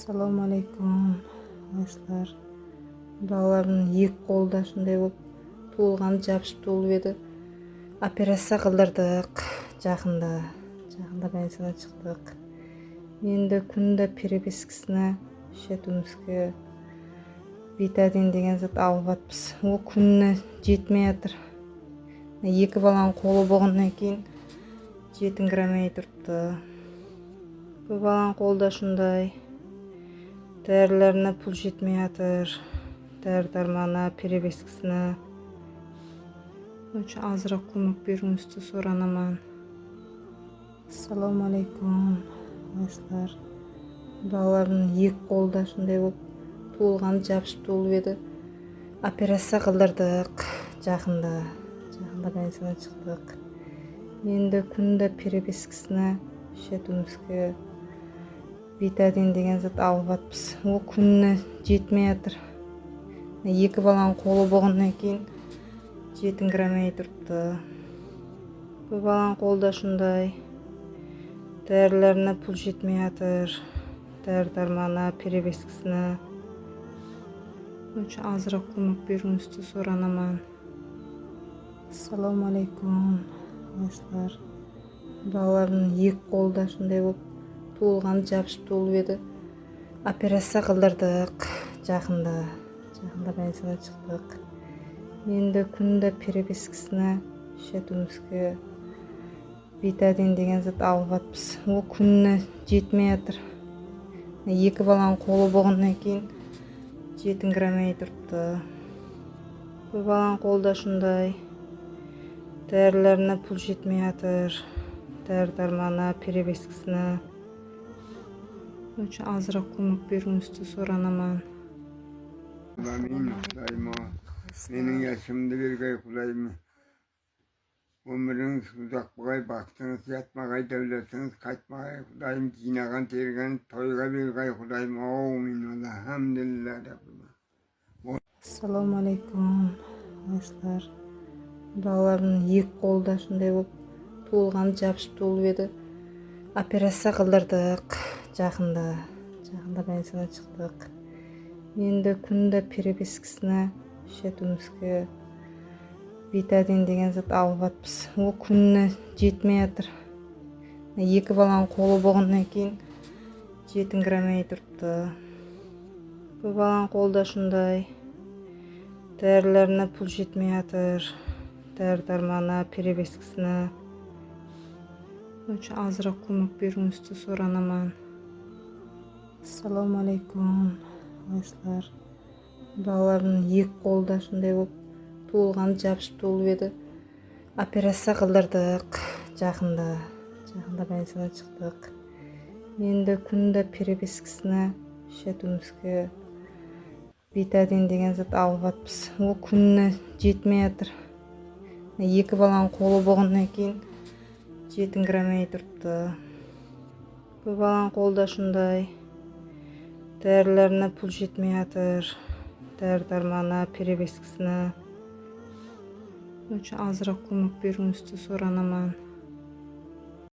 Assalomu alaykum. Do'stlar, balalarning екі қолда shunday bo'lib tug'ilgani jabishib tug'ilib edi. Operatsiya qildirdik. Jaqinda больницадан chiqdik. Endi kunda перепискасini shetumizga betadin degan zat alyapmiz. U kunni жетмейатыр. Екі баланың қолы болғаннан кейін жетіңкіремей тұрыпты. Bu баланың қолда шундай дәрілеріне пұл жетмей жатыр. Дәрі-дәрманы, перепискасына. Азырақ көмек беруіңізді сұранамын. Ассаламу алейкум. До'stlar, балалардың екі қолда шундай болып туылғаны жабышып туылып еді. Операция қылдырдық. Жақында больницадан chiqdik. Endi kunda перепискасini shetumizga betadin degan zat alyapmiz. U kunni жетмейатыр. Екі баланың қолы болғаннан кейін жетіңкіремей тұрыпты. Bu баланың қолда шундай дәрілеріне пұл жетмей жатыр. Дәрі-дәрманы, перепискасына. Азырақ көмек беруіңізді сұранамын. Ассаламу алейкум. Do'stlar, балалардың екі қолда shunday bo'lib туылғаны jabishib tuğulup edi. Operatsiya qildirdik. Jaqinda больницадан chiqdik. Endi kunda перепискасini shetumizga betadin degan zat alyapmiz. U kunni жетмейатыр. Екі баланың қолы болғаннан кейін жетіңкіремей тұрыпты. Bu баланың қолда shunday дәрілеріне пұл жетмей жатыр. Дәрі-дәрманы, перепискасына. Азырақ көмек беруіңізді сұранамын. Менің yaşımda bir gay kulayım. Ömrünüz uzak bağay baktınız, yatmağay devletiniz, kaçmağay kudayım, giyinagan tergen, toyga bir gay kudayım. Amin. Elhamdülillah Rabbim. Assalamu aleykum. Do'stlar, балалардың екі қолда shunday bo'lib туылғаны jabishib tuğulup edi. Operatsiya qildirdik. Jaqinda больницадан chiqdik. Endi kunda перепискасini shetumizga betadin degan zat alyapmiz. U kunni жетмейатыр. Екі баланың қолы болғаннан кейін жетіңкіремей тұрыпты. Bu баланың қолда shunday дәрілеріне пұл жетмей жатыр. Дәрі-дәрманы, перепискасына. Азырақ көмек беруіңізді сұранамын. Ассаламу алейкум. Do'stlar, балалардың екі қолда shunday bo'lib туылғаны jabishib tuğulup edi. Operatsiya qildirdik. Jaqinda больницадан chiqdik. Endi kunda перепискасini shetumizga betadin degan zat alyapmiz. U kunni жетмейатыр. Екі баланың қолы болғаннан кейін жетіңкіремей тұрыпты. Bu баланың қолда shunday дәрілеріне пұл жетмей жатыр. Дәрі-дәрманы, перепискасына. Азырақ көмек беруіңізді сұранамын.